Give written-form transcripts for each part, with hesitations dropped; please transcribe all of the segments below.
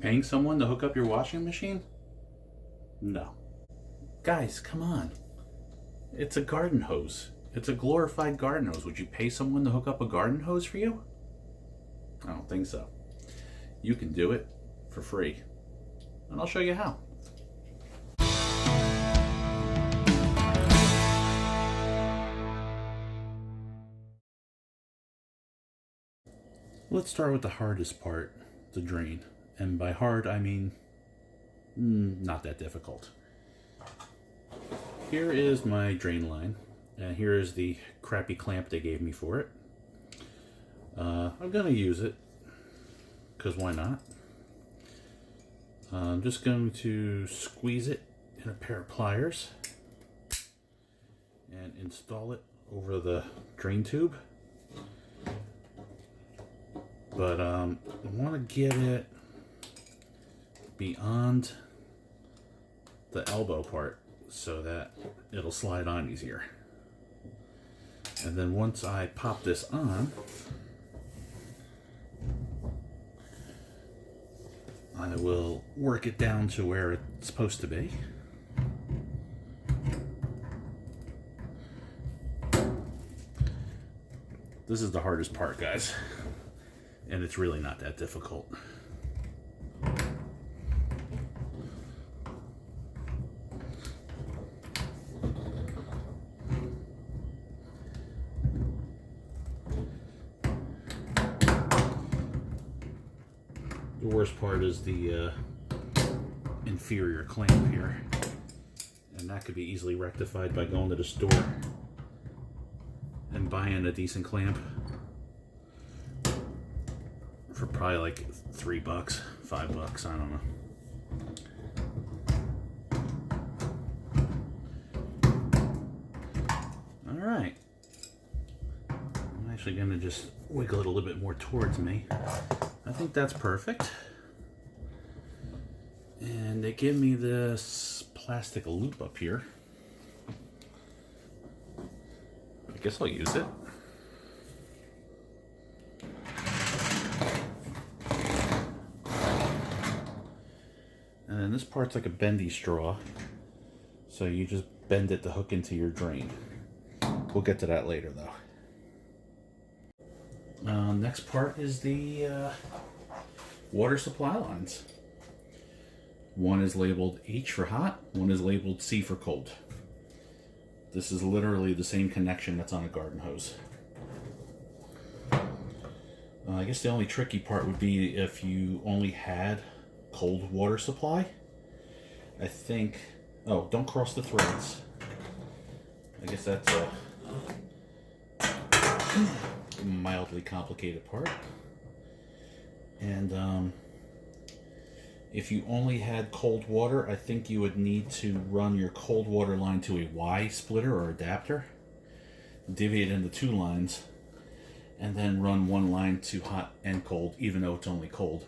paying someone to hook up your washing machine? No. Guys, come on. It's a garden hose. It's a glorified garden hose. Would you pay someone to hook up a garden hose for you? I don't think so. You can do it for free. And I'll show you how. Let's start with the hardest part, the drain. And by hard, I mean not that difficult. Here is my drain line, and here is the crappy clamp they gave me for it. I'm gonna use it, because why not? I'm just going to squeeze it in a pair of pliers and install it over the drain tube. But I want to get it beyond the elbow part so that it'll slide on easier. And then once I pop this on, I will work it down to where it's supposed to be. This is the hardest part, guys. And it's really not that difficult. The worst part is the inferior clamp here. And that could be easily rectified by going to the store and buying a decent clamp for probably like $3, $5, I don't know. All right. I'm actually gonna just wiggle it a little bit more towards me. I think that's perfect. And they give me this plastic loop up here. I guess I'll use it. And then this part's like a bendy straw. So you just bend it to hook into your drain. We'll get to that later though. Next part is the water supply lines. One is labeled H for hot, one is labeled C for cold. This is literally the same connection that's on a garden hose. I guess the only tricky part would be if you only had cold water supply. I think, oh, don't cross the threads. I guess that's a mildly complicated part. And if you only had cold water, I think you would need to run your cold water line to a Y splitter or adapter, divvy it into two lines, and then run one line to hot and cold, even though it's only cold.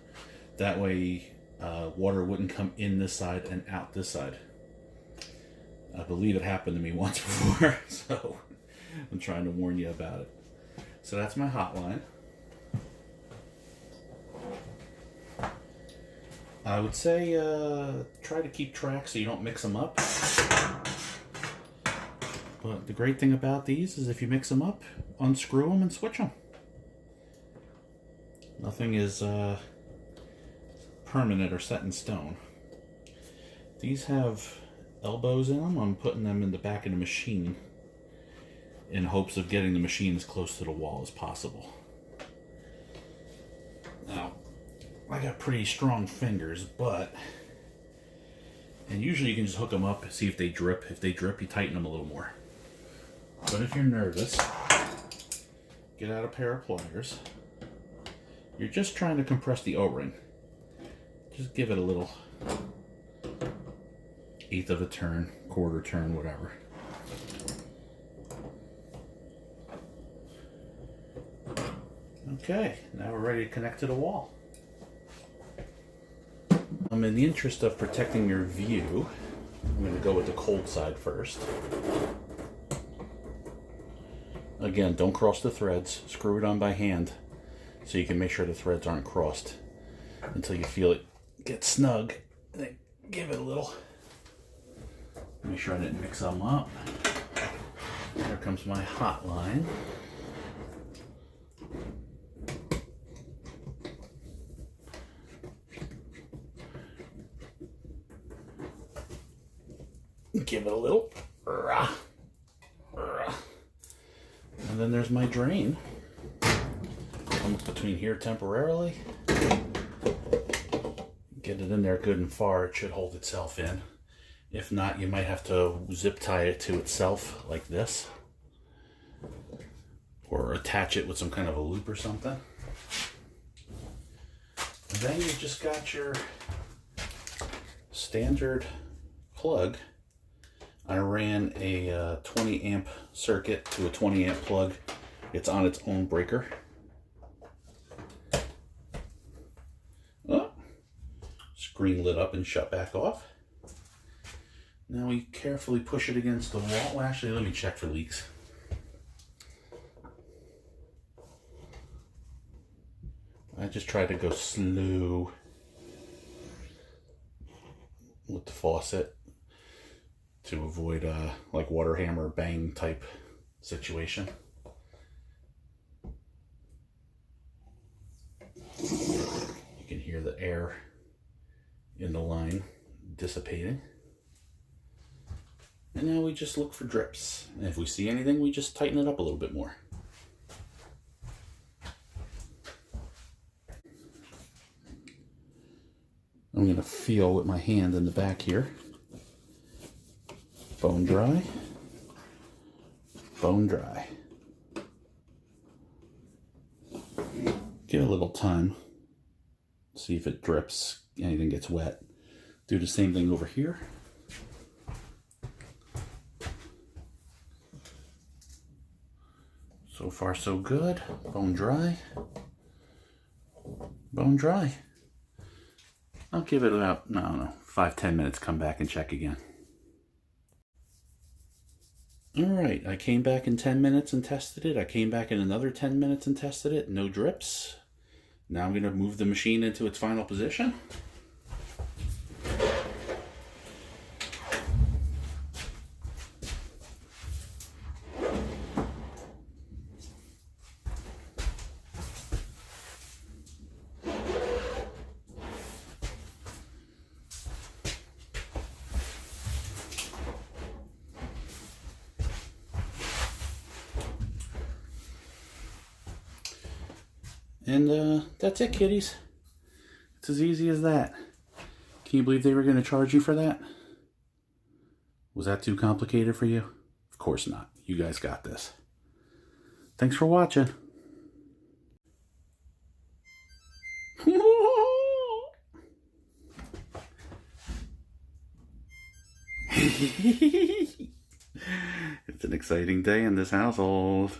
That way water wouldn't come in this side and out this side. I believe it happened to me once before, so I'm trying to warn you about it. So that's my hot line. I would say try to keep track so you don't mix them up. But the great thing about these is if you mix them up, unscrew them and switch them. Nothing is permanent or set in stone. These have elbows in them. I'm putting them in the back of the machine in hopes of getting the machine as close to the wall as possible. Now, I got pretty strong fingers, and usually you can just hook them up, see if they drip. If they drip, you tighten them a little more. But if you're nervous, get out a pair of pliers. You're just trying to compress the O-ring. Just give it a little eighth of a turn, quarter turn, whatever. Okay, now we're ready to connect to the wall. In the interest of protecting your view, I'm going to go with the cold side first. Again, don't cross the threads. Screw it on by hand so you can make sure the threads aren't crossed until you feel it get snug, and then give it a little. Make sure I didn't mix them up. Here comes my hot line. Give it a little. And then there's my drain. Comes between here temporarily. Get it in there good and far. It should hold itself in. If not, you might have to zip tie it to itself like this. Or attach it with some kind of a loop or something. And then you just got your standard plug. I ran a 20 amp circuit to a 20 amp plug. It's on its own breaker. Oh, screen lit up and shut back off. Now we carefully push it against the wall. Well, actually, let me check for leaks. I just try to go slow with the faucet to avoid like water hammer bang type situation. You can hear the air in the line dissipating. And now we just look for drips. And if we see anything, we just tighten it up a little bit more. I'm going to feel with my hand in the back here. Bone dry. Bone dry. Give it a little time. See if it drips, anything gets wet. Do the same thing over here. So far so good. Bone dry. Bone dry. I'll give it about, I don't know, 5-10 minutes, come back and check again. Alright, I came back in 10 minutes and tested it. I came back in another 10 minutes and tested it. No drips. Now I'm going to move the machine into its final position. And that's it, kiddies. It's as easy as that. Can you believe they were going to charge you for that? Was that too complicated for you? Of course not. You guys got this. Thanks for watching. It's an exciting day in this household.